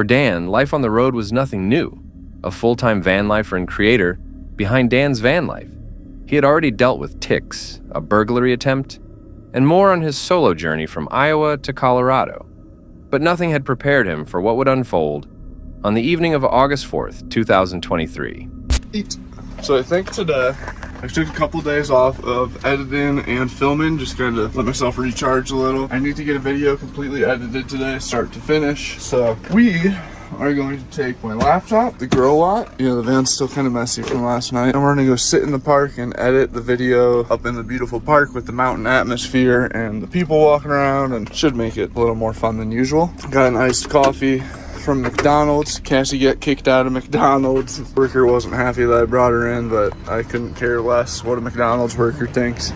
For Dan, life on the road was nothing new. A full-time van lifer and creator behind Dan's van life. He had already dealt with ticks, a burglary attempt, and more on his solo journey from Iowa to Colorado. But nothing had prepared him for what would unfold on the evening of August 4th, 2023. So I think today, I took a couple days off of editing and filming, just kind of let myself recharge a little. I need to get a video completely edited today, start to finish. So we are going to take my laptop, the grow lot. You know, the van's still kind of messy from last night. And we're gonna go sit in the park and edit the video up in the beautiful park with the mountain atmosphere and the people walking around, and should make it a little more fun than usual. Got an iced coffee from McDonald's. Cassie got kicked out of McDonald's. Worker wasn't happy that I brought her in, but I couldn't care less what a McDonald's worker thinks.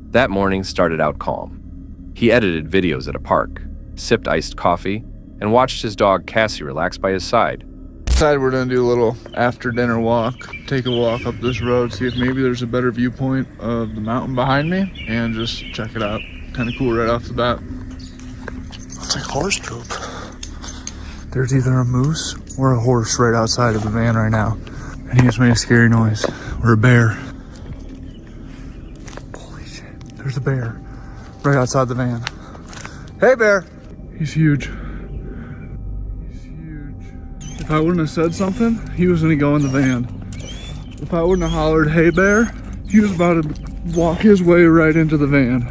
That morning started out calm. He edited videos at a park, sipped iced coffee, and watched his dog Cassie relax by his side. Decided we're gonna do a little after dinner walk, take a walk up this road, see if maybe there's a better viewpoint of the mountain behind me, and just check it out. Kind of cool right off the bat. It's like horse poop. There's either a moose or a horse right outside of the van right now, and he just made a scary noise. Or a bear. Holy shit, there's a bear right outside the van. Hey bear! He's huge. If I wouldn't have said something, he was gonna go in the van. If I wouldn't have hollered, hey bear, he was about to walk his way right into the van.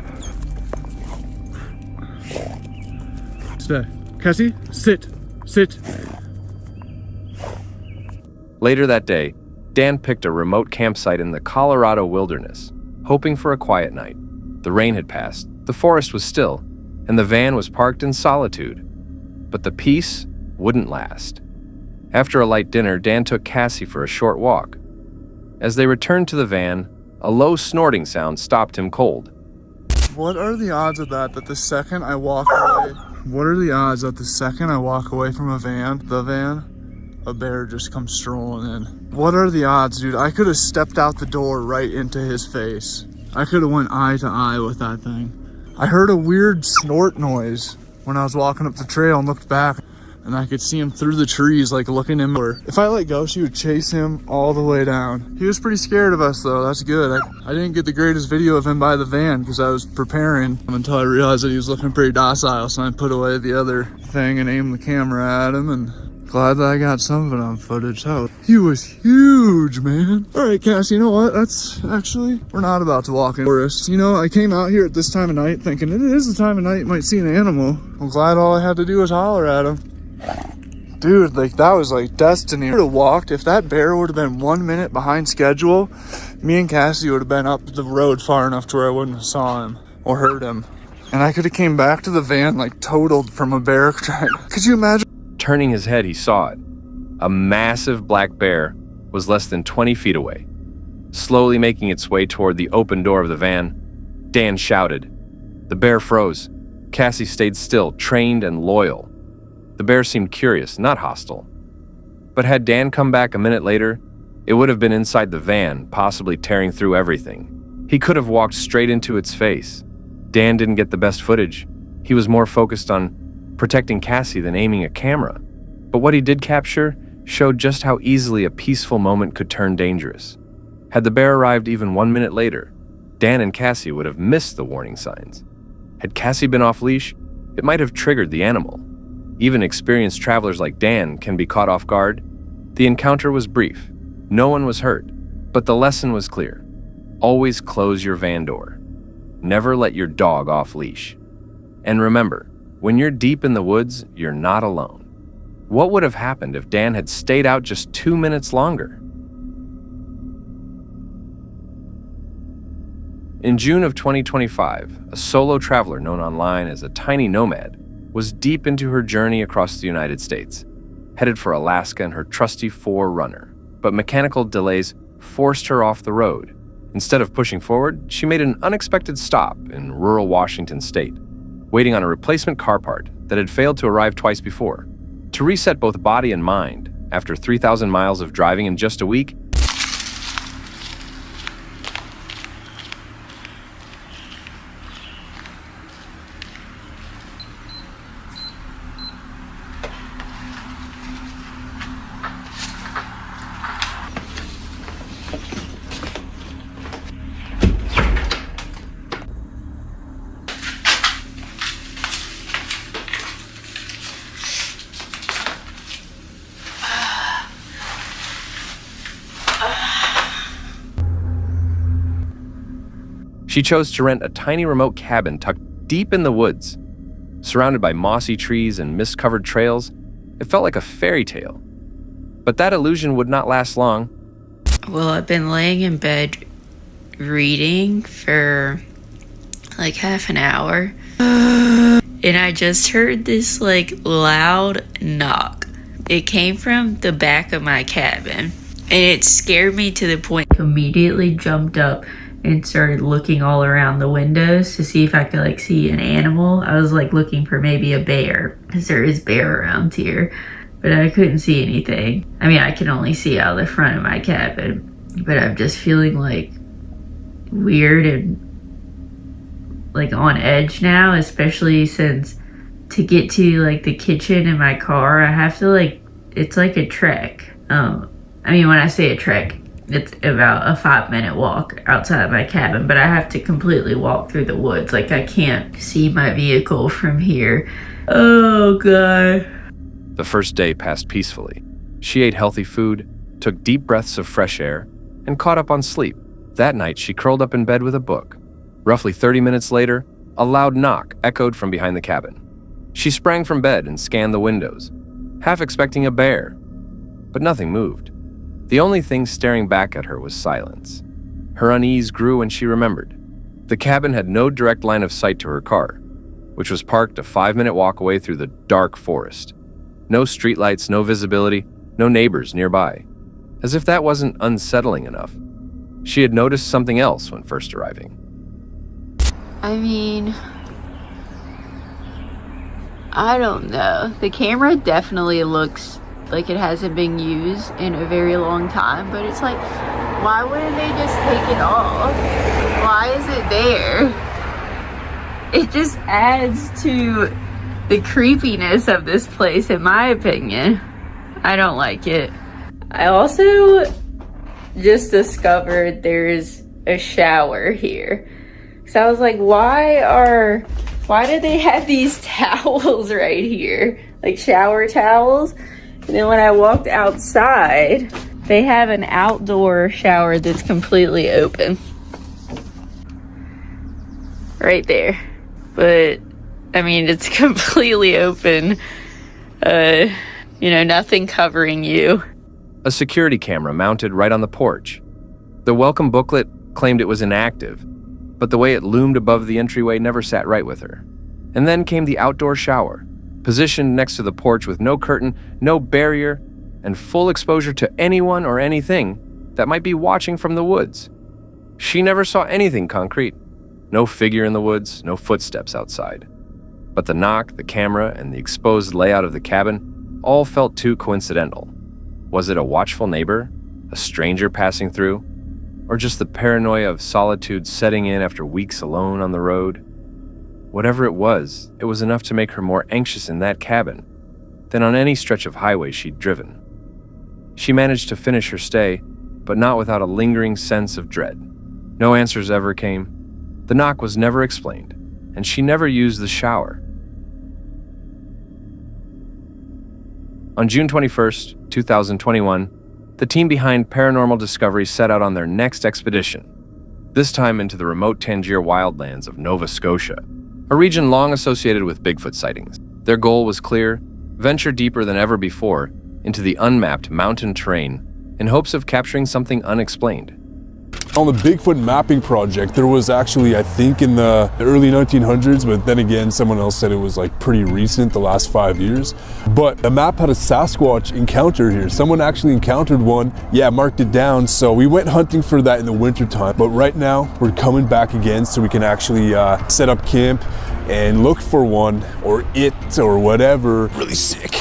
Stay. Cassie, sit. Later that day, Dan picked a remote campsite in the Colorado wilderness, hoping for a quiet night. The rain had passed, the forest was still, and the van was parked in solitude. But the peace wouldn't last. After a light dinner, Dan took Cassie for a short walk. As they returned to the van, a low snorting sound stopped him cold. What are the odds of that the second I walk away? What are the odds that the second I walk away from the van, a bear just comes strolling in? What are the odds, dude? I could have stepped out the door right into his face. I could have went eye to eye with that thing. I heard a weird snort noise when I was walking up the trail and looked back. And I could see him through the trees, like looking at him. If I let go, she would chase him all the way down. He was pretty scared of us though, that's good. I didn't get the greatest video of him by the van because I was preparing until I realized that he was looking pretty docile. So I put away the other thing and aimed the camera at him, and glad that I got some of it on footage. So he was huge, man. All right, Cass, you know what? That's actually, we're not about to walk in the forest. You know, I came out here at this time of night thinking it is the time of night you might see an animal. I'm glad all I had to do was holler at him. Dude, like that was like destiny. I would have walked, if that bear would have been 1 minute behind schedule, me and Cassie would have been up the road far enough to where I wouldn't have saw him or heard him. And I could have came back to the van like totaled from a bear. Could you imagine? Turning his head, he saw it. A massive black bear was less than 20 feet away. Slowly making its way toward the open door of the van, Dan shouted. The bear froze. Cassie stayed still, trained and loyal. The bear seemed curious, not hostile. But had Dan come back a minute later, it would have been inside the van, possibly tearing through everything. He could have walked straight into its face. Dan didn't get the best footage. He was more focused on protecting Cassie than aiming a camera. But what he did capture showed just how easily a peaceful moment could turn dangerous. Had the bear arrived even 1 minute later, Dan and Cassie would have missed the warning signs. Had Cassie been off leash, it might have triggered the animal. Even experienced travelers like Dan can be caught off guard. The encounter was brief. No one was hurt, but the lesson was clear. Always close your van door. Never let your dog off leash. And remember, when you're deep in the woods, you're not alone. What would have happened if Dan had stayed out just 2 minutes longer? In June of 2025, a solo traveler known online as a tiny nomad was deep into her journey across the United States, headed for Alaska in her trusty 4Runner. But mechanical delays forced her off the road. Instead of pushing forward, she made an unexpected stop in rural Washington state, waiting on a replacement car part that had failed to arrive twice before. To reset both body and mind, after 3,000 miles of driving in just a week, She chose to rent a tiny remote cabin tucked deep in the woods. Surrounded by mossy trees and mist-covered trails, it felt like a fairy tale. But that illusion would not last long. Well, I've been laying in bed reading for like half an hour. And I just heard this like loud knock. It came from the back of my cabin. And it scared me to the point I immediately jumped up and started looking all around the windows to see if I could like see an animal. I was like looking for maybe a bear, because there is bear around here, but I couldn't see anything. I mean, I can only see out the front of my cabin, but I'm just feeling like weird and like on edge now, especially since to get to like the kitchen in my car, I have to like, it's like a trek. I mean, when I say a trek, it's about a 5-minute walk outside my cabin, but I have to completely walk through the woods. Like, I can't see my vehicle from here. Oh, God. The first day passed peacefully. She ate healthy food, took deep breaths of fresh air, and caught up on sleep. That night, she curled up in bed with a book. Roughly 30 minutes later, a loud knock echoed from behind the cabin. She sprang from bed and scanned the windows, half expecting a bear, but nothing moved. The only thing staring back at her was silence. Her unease grew when she remembered. The cabin had no direct line of sight to her car, which was parked a 5-minute walk away through the dark forest. No streetlights, no visibility, no neighbors nearby. As if that wasn't unsettling enough, she had noticed something else when first arriving. I mean, I don't know. The camera definitely looks like it hasn't been used in a very long time, but it's like, why wouldn't they just take it off? Why is it there? It just adds to the creepiness of this place, in my opinion. I don't like it. I also just discovered there's a shower here. So I was like, why do they have these towels right here? Like shower towels? And then when I walked outside, they have an outdoor shower that's completely open. Right there. But, I mean, it's completely open. Nothing covering you. A security camera mounted right on the porch. The welcome booklet claimed it was inactive, but the way it loomed above the entryway never sat right with her. And then came the outdoor shower, positioned next to the porch with no curtain, no barrier, and full exposure to anyone or anything that might be watching from the woods. She never saw anything concrete. No figure in the woods, no footsteps outside. But the knock, the camera, and the exposed layout of the cabin all felt too coincidental. Was it a watchful neighbor, a stranger passing through, or just the paranoia of solitude setting in after weeks alone on the road? Whatever it was enough to make her more anxious in that cabin than on any stretch of highway she'd driven. She managed to finish her stay, but not without a lingering sense of dread. No answers ever came. The knock was never explained, and she never used the shower. On June 21st, 2021, the team behind Paranormal Discovery set out on their next expedition, this time into the remote Tangier wildlands of Nova Scotia, a region long associated with Bigfoot sightings. Their goal was clear: venture deeper than ever before into the unmapped mountain terrain in hopes of capturing something unexplained. On the Bigfoot mapping project, there was actually, I think, in the early 1900s, but then again, someone else said it was like pretty recent, the last 5 years. But the map had a Sasquatch encounter here. Someone actually encountered one, marked it down. So we went hunting for that in the wintertime. But right now, we're coming back again so we can actually set up camp and look for one, or it, or whatever. Really sick.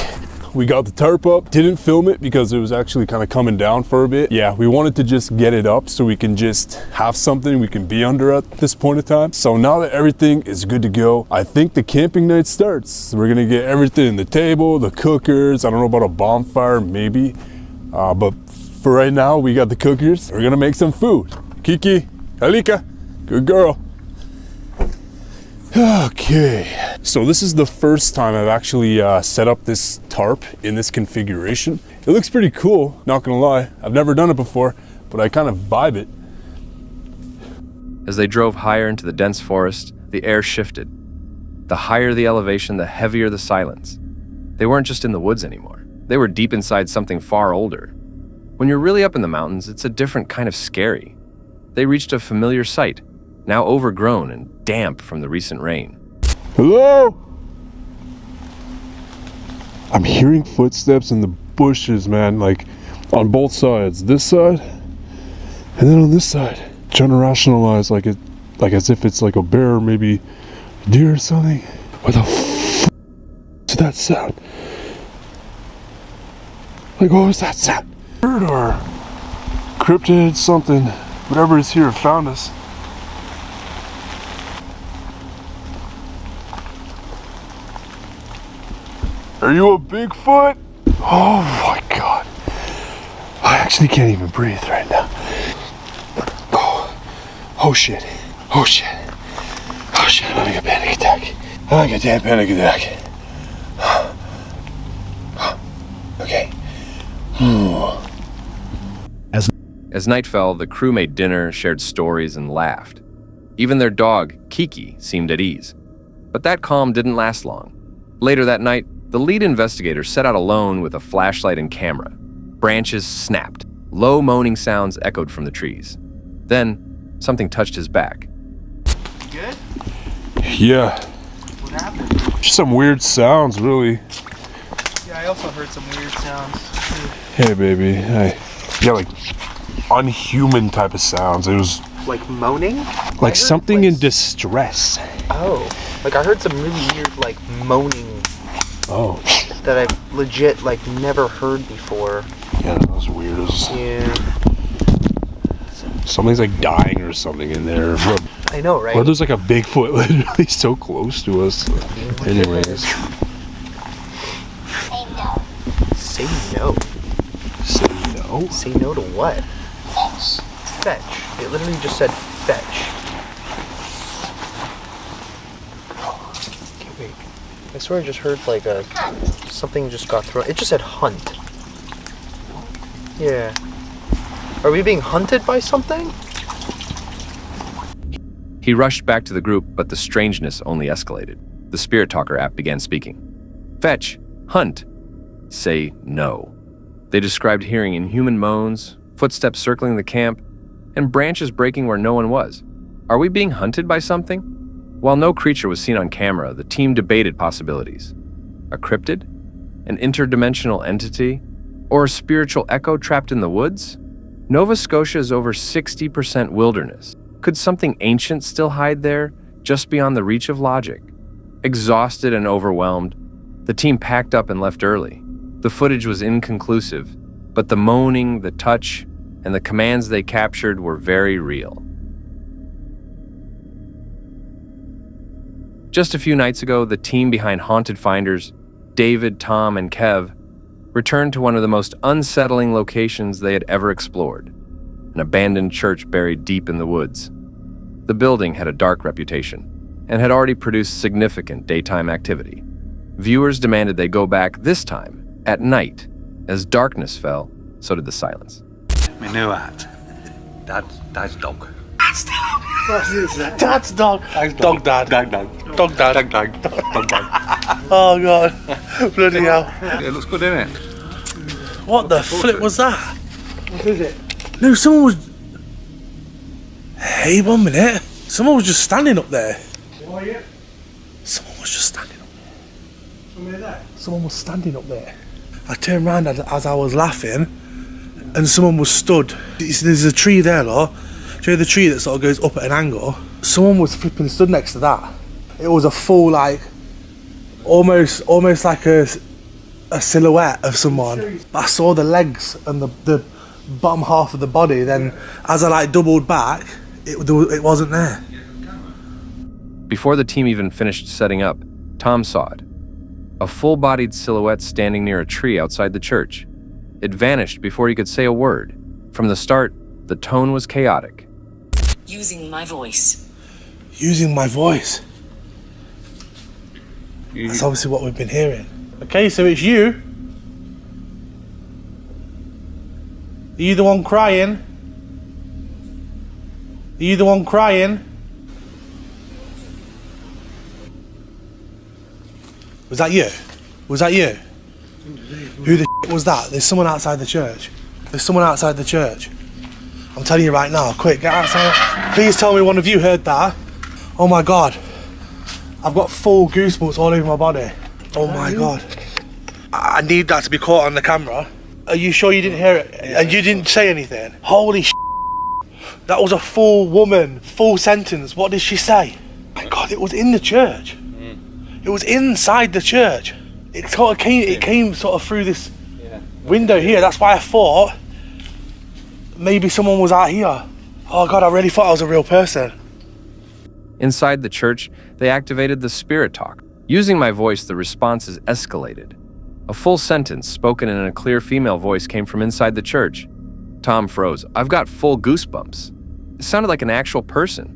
We got the tarp up, didn't film it because it was actually kind of coming down for a bit. Yeah, we wanted to just get it up so we can just have something we can be under at this point in time. So now that everything is good to go, I think the camping night starts. We're gonna get everything, the table, the cookers, I don't know about a bonfire, maybe. But for right now, we got the cookers. We're gonna make some food. Kiki, Alika, good girl. Okay, so this is the first time I've actually set up this tarp in this configuration. It looks pretty cool, not gonna lie. I've never done it before, but I kind of vibe it. As they drove higher into the dense forest, the air shifted. The higher the elevation, the heavier the silence. They weren't just in the woods anymore. They were deep inside something far older. When you're really up in the mountains, it's a different kind of scary. They reached a familiar sight, now overgrown and damp from the recent rain. Hello? I'm hearing footsteps in the bushes, man, like on both sides. This side, and then on this side. Trying to rationalize like as if it's like a bear or maybe a deer or something. What the f*** is that sound? Like, what was that sound? Bird or cryptid, something. Whatever is here found us. Are you a Bigfoot? Oh my God. I actually can't even breathe right now. Oh shit. Oh shit. Oh shit, I'm having a panic attack. I'm having a damn panic attack. Okay. As night fell, the crew made dinner, shared stories, and laughed. Even their dog, Kiki, seemed at ease. But that calm didn't last long. Later that night, the lead investigator set out alone with a flashlight and camera. Branches snapped. Low moaning sounds echoed from the trees. Then, something touched his back. Good? Yeah. What happened? Just some weird sounds, really. Yeah, I also heard some weird sounds. Hey, baby. Hey. Yeah, like unhuman type of sounds. It was Like moaning? like something in distress. Oh. Like I heard some really weird like moaning Oh. that I've legit like never heard before. Yeah, that was weird. It was, Yeah. something's like dying or something in there. I know, right? Or there's like a Bigfoot literally so close to us. Anyways. Say no. Say no? Say no to what? Fetch. It literally just said fetch. Okay, wait. I swear I just heard like something just got thrown. It just said hunt. Yeah. Are we being hunted by something? He rushed back to the group, but the strangeness only escalated. The Spirit Talker app began speaking. Fetch, hunt, say no. They described hearing inhuman moans, footsteps circling the camp, and branches breaking where no one was. Are we being hunted by something? While no creature was seen on camera, the team debated possibilities. A cryptid? An interdimensional entity? Or a spiritual echo trapped in the woods? Nova Scotia is over 60% wilderness. Could something ancient still hide there, just beyond the reach of logic? Exhausted and overwhelmed, the team packed up and left early. The footage was inconclusive, but the moaning, the touch, and the commands they captured were very real. Just a few nights ago, the team behind Haunted Finders, David, Tom, and Kev, returned to one of the most unsettling locations they had ever explored, an abandoned church buried deep in the woods. The building had a dark reputation and had already produced significant daytime activity. Viewers demanded they go back this time, at night. As darkness fell, so did the silence. My new hat. Dad's dog. Dad's dog. Dog dad. Dog dad. Dog dad. Dog dad. Oh god. Bloody hell. It looks good, doesn't it? What the flip was that? What is it? No, someone was. Hey, 1 minute. Someone was just standing up there. Oh yeah. Someone was just standing up there. Somebody there? Someone was standing up there. I turned around as I was laughing, and someone was stood. There's a tree there, though. Do you know the tree that sort of goes up at an angle? Someone was flipping stood next to that. It was a full, like, almost like a silhouette of someone. I saw the legs and the bottom half of the body. Then, as I like doubled back, it wasn't there. Before the team even finished setting up, Tom saw it. A full-bodied silhouette standing near a tree outside the church. It vanished before he could say a word. From the start, the tone was chaotic. Using my voice. Using my voice. That's obviously what we've been hearing. Okay, so it's you. Are you the one crying? Are you the one crying? Was that you? Was that you? Who the was that? There's someone outside the church. There's someone outside the church. I'm telling you right now, quick, get outside. Please tell me one of you heard that. Oh my God. I've got full goosebumps all over my body. Oh my God. I need that to be caught on the camera. Are you sure you didn't hear it? And you didn't say anything? Holy shit. That was a full woman, full sentence. What did she say? My God, it was in the church. It was inside the church. It sort of came sort of through this window here. That's why I thought maybe someone was out here. Oh God, I really thought I was a real person. Inside the church, they activated the spirit talk. Using my voice, the responses escalated. A full sentence spoken in a clear female voice came from inside the church. Tom froze. I've got full goosebumps. It sounded like an actual person.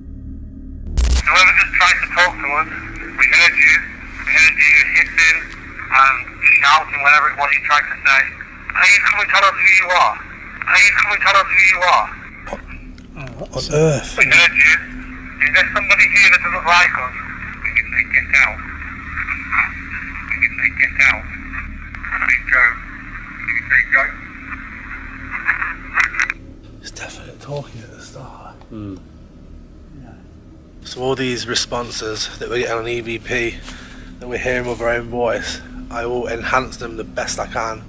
Whoever just tried to talk to us, we heard you. We heard you hissing and shouting whatever it was you tried to say. Please come and tell us who you are. Please come and tell us who you are. What on earth? We heard you. Is there somebody here that doesn't like us? We can say get out. We can say get out. We can go. We can say go. It's definitely talking at the start. So all these responses that we're getting on EVP, that we're hearing with our own voice, I will enhance them the best I can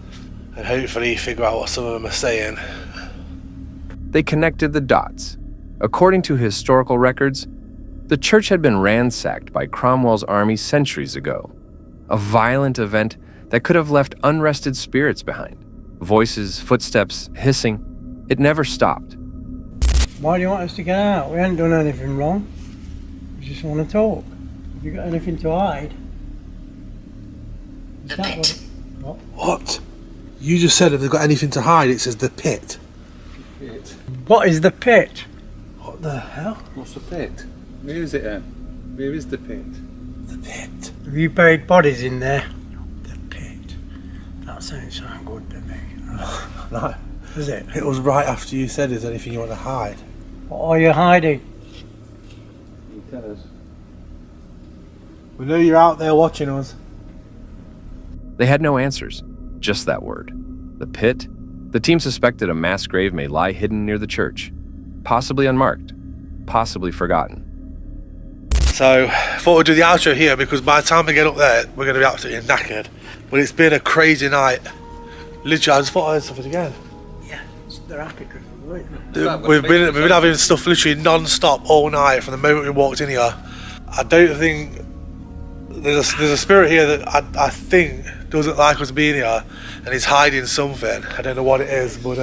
and hopefully figure out what some of them are saying. They connected the dots. According to historical records, the church had been ransacked by Cromwell's army centuries ago. A violent event that could have left unrested spirits behind. Voices, footsteps, hissing. It never stopped. Why do you want us to get out? We haven't done anything wrong. We just want to talk. Have you got anything to hide? Is that what? What? You just said if they've got anything to hide, it says the pit. What is the pit? What the hell? What's the pit? Where is it at? Where is the pit? The pit. Have you buried bodies in there? The pit. That sounds so good to me. No. Is it? It was right after you said, is there anything you want to hide? What are you hiding? You tell us. We know you're out there watching us. They had no answers, just that word. The pit? The team suspected a mass grave may lie hidden near the church. Possibly unmarked. Possibly forgotten. So, thought we'd do the outro here because by the time we get up there, we're going to be absolutely knackered. But it's been a crazy night. Literally, I just thought I heard something again. Yeah, they're happy because we're We've been having stuff literally non-stop all night from the moment we walked in here. I don't think there's a spirit here that I think doesn't like us being here and is hiding something. I don't know what it is, but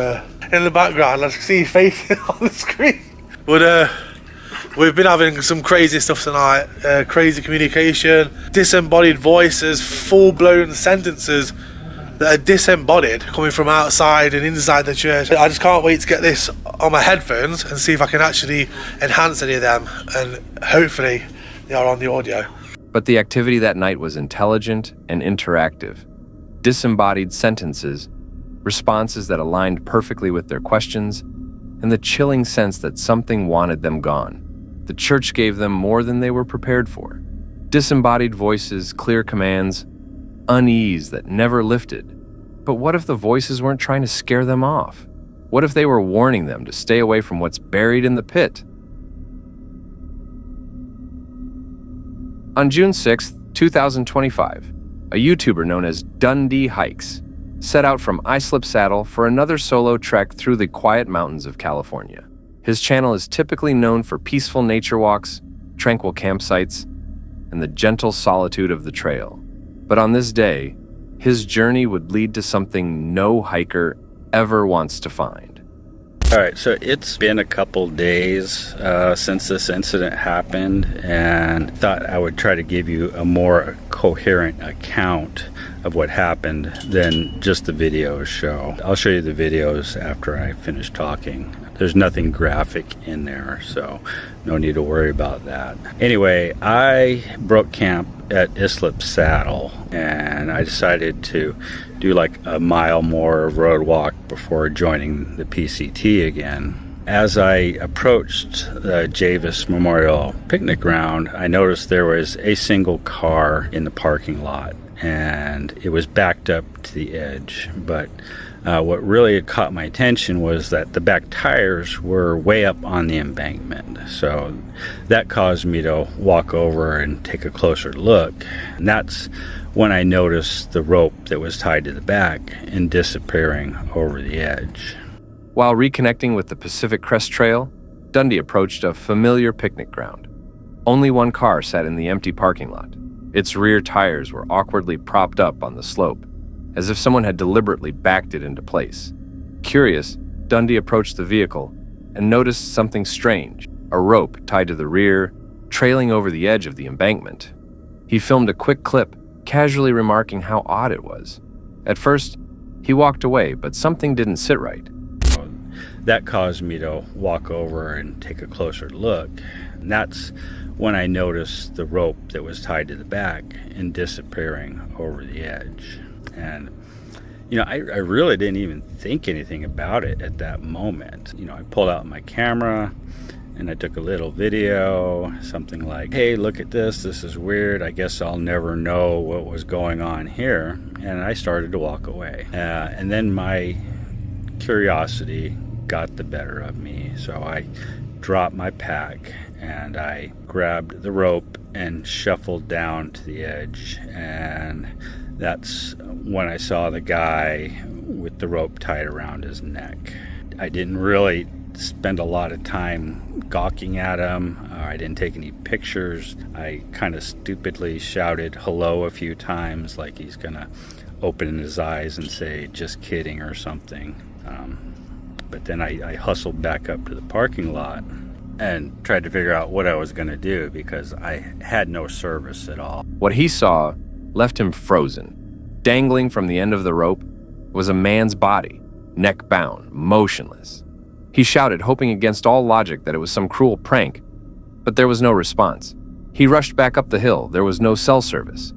in the background I can see your face on the screen. But we've been having some crazy stuff tonight. Crazy communication, disembodied voices, full-blown sentences that are disembodied coming from outside and inside the church. I just can't wait to get this on my headphones and see if I can actually enhance any of them, and hopefully they are on the audio. But the activity that night was intelligent and interactive. Disembodied sentences, responses that aligned perfectly with their questions, and the chilling sense that something wanted them gone. The church gave them more than they were prepared for. Disembodied voices, clear commands, unease that never lifted. But what if the voices weren't trying to scare them off? What if they were warning them to stay away from what's buried in the pit? On June 6, 2025, a YouTuber known as Dundee Hikes set out from Islip Saddle for another solo trek through the quiet mountains of California. His channel is typically known for peaceful nature walks, tranquil campsites, and the gentle solitude of the trail. But on this day, his journey would lead to something no hiker ever wants to find. All right, so it's been a couple days since this incident happened, and thought I would try to give you a more coherent account of what happened than just the videos show. I'll show you the videos after I finish talking. There's nothing graphic in there, so no need to worry about that. Anyway, I broke camp at Islip Saddle, and I decided to do like a mile more road walk before joining the PCT again. As I approached the Javis Memorial Picnic Ground, I noticed there was a single car in the parking lot, and it was backed up to the edge. But what really caught my attention was that the back tires were way up on the embankment. So that caused me to walk over and take a closer look. And that's when I noticed the rope that was tied to the back and disappearing over the edge. While reconnecting with the Pacific Crest Trail, Dundee approached a familiar picnic ground. Only one car sat in the empty parking lot. Its rear tires were awkwardly propped up on the slope, as if someone had deliberately backed it into place. Curious, Dundee approached the vehicle and noticed something strange, a rope tied to the rear, trailing over the edge of the embankment. He filmed a quick clip, casually remarking how odd it was. At first, he walked away, but something didn't sit right. That caused me to walk over and take a closer look. And that's when I noticed the rope that was tied to the back and disappearing over the edge. And, I really didn't even think anything about it at that moment. I pulled out my camera and I took a little video, something like, hey, look at this is weird. I guess I'll never know what was going on here. And I started to walk away. And then my curiosity got the better of me, so I dropped my pack and I grabbed the rope and shuffled down to the edge, and that's when I saw the guy with the rope tied around his neck. I didn't really spend a lot of time gawking at him. I didn't take any pictures. I kind of stupidly shouted hello a few times, like he's gonna open his eyes and say just kidding or something. But then I hustled back up to the parking lot and tried to figure out what I was going to do because I had no service at all. What he saw left him frozen. Dangling from the end of the rope was a man's body, neck bound, motionless. He shouted, hoping against all logic that it was some cruel prank, but there was no response. He rushed back up the hill. There was no cell service.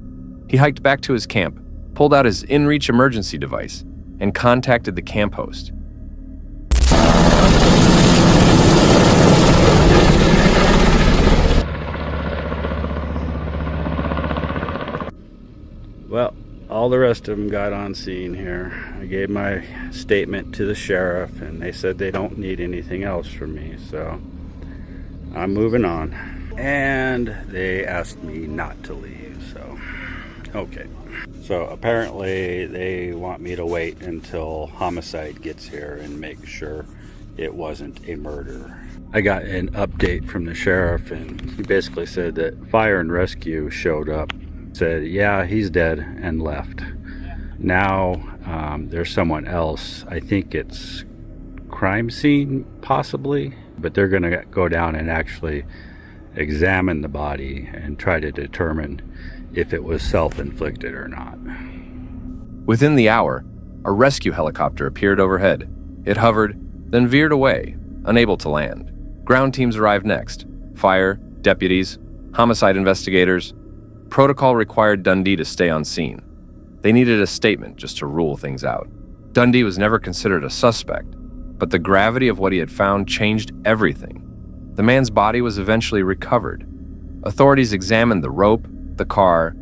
He hiked back to his camp, pulled out his in-reach emergency device, and contacted the camp host. Well, all the rest of them got on scene here. I gave my statement to the sheriff, and they said they don't need anything else from me, so I'm moving on. And they asked me not to leave, so okay. So apparently they want me to wait until homicide gets here and make sure it wasn't a murder. I got an update from the sheriff, and he basically said that fire and rescue showed up, said, yeah, he's dead, and left. Now there's someone else. I think it's crime scene, possibly, but they're going to go down and actually examine the body and try to determine if it was self-inflicted or not. Within the hour, a rescue helicopter appeared overhead. It hovered, then veered away, unable to land. Ground teams arrived next. Fire, deputies, homicide investigators. Protocol required Dundee to stay on scene. They needed a statement just to rule things out. Dundee was never considered a suspect, but the gravity of what he had found changed everything. The man's body was eventually recovered. Authorities examined the rope, the car,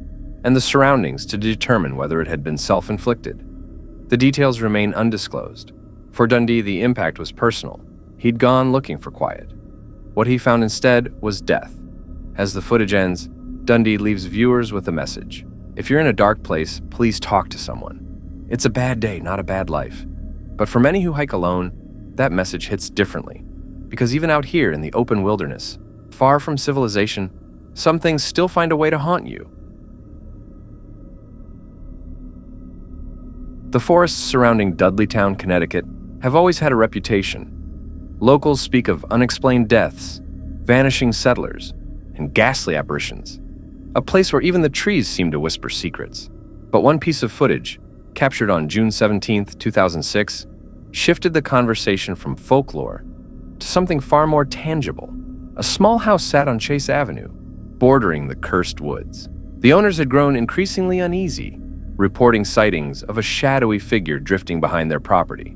and the surroundings to determine whether it had been self-inflicted. The details remain undisclosed. For Dundee, the impact was personal. He'd gone looking for quiet. What he found instead was death. As the footage ends, Dundee leaves viewers with a message. If you're in a dark place, please talk to someone. It's a bad day, not a bad life. But for many who hike alone, that message hits differently. Because even out here in the open wilderness, far from civilization, some things still find a way to haunt you. The forests surrounding Dudleytown, Connecticut, have always had a reputation. Locals speak of unexplained deaths, vanishing settlers, and ghastly apparitions. A place where even the trees seem to whisper secrets. But one piece of footage, captured on June 17, 2006, shifted the conversation from folklore to something far more tangible. A small house sat on Chase Avenue, bordering the cursed woods. The owners had grown increasingly uneasy, reporting sightings of a shadowy figure drifting behind their property.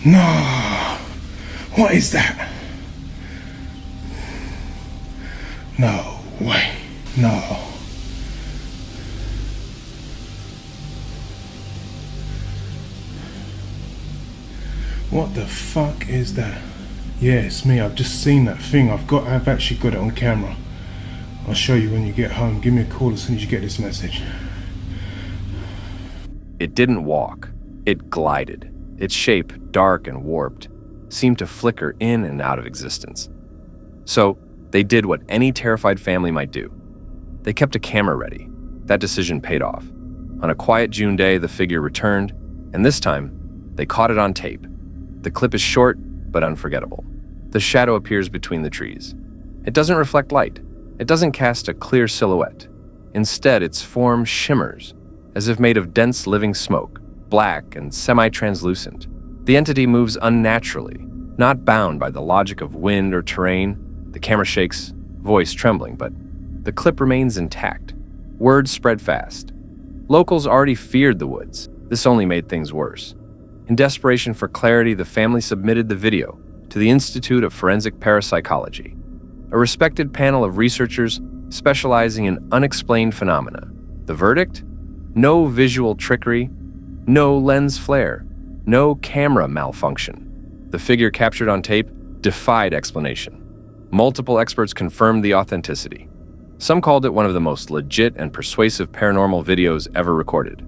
No. What is that? No way. No. What the fuck is that? Yeah, it's me. I've just seen that thing. I've actually got it on camera. I'll show you when you get home. Give me a call as soon as you get this message. It didn't walk. It glided. Its shape, dark and warped, seemed to flicker in and out of existence. So, they did what any terrified family might do. They kept a camera ready. That decision paid off. On a quiet June day, the figure returned, and this time, they caught it on tape. The clip is short, but unforgettable. The shadow appears between the trees. It doesn't reflect light. It doesn't cast a clear silhouette. Instead, its form shimmers, as if made of dense living smoke, black and semi-translucent. The entity moves unnaturally, not bound by the logic of wind or terrain. The camera shakes, voice trembling, but the clip remains intact. Words spread fast. Locals already feared the woods. This only made things worse. In desperation for clarity, the family submitted the video to the Institute of Forensic Parapsychology, a respected panel of researchers specializing in unexplained phenomena. The verdict? No visual trickery, no lens flare, no camera malfunction. The figure captured on tape defied explanation. Multiple experts confirmed the authenticity. Some called it one of the most legit and persuasive paranormal videos ever recorded.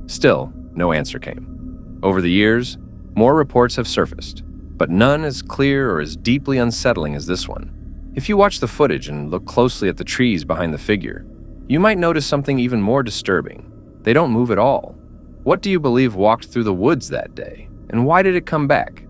Still, no answer came. Over the years, more reports have surfaced, but none as clear or as deeply unsettling as this one. If you watch the footage and look closely at the trees behind the figure, you might notice something even more disturbing. They don't move at all. What do you believe walked through the woods that day? And why did it come back?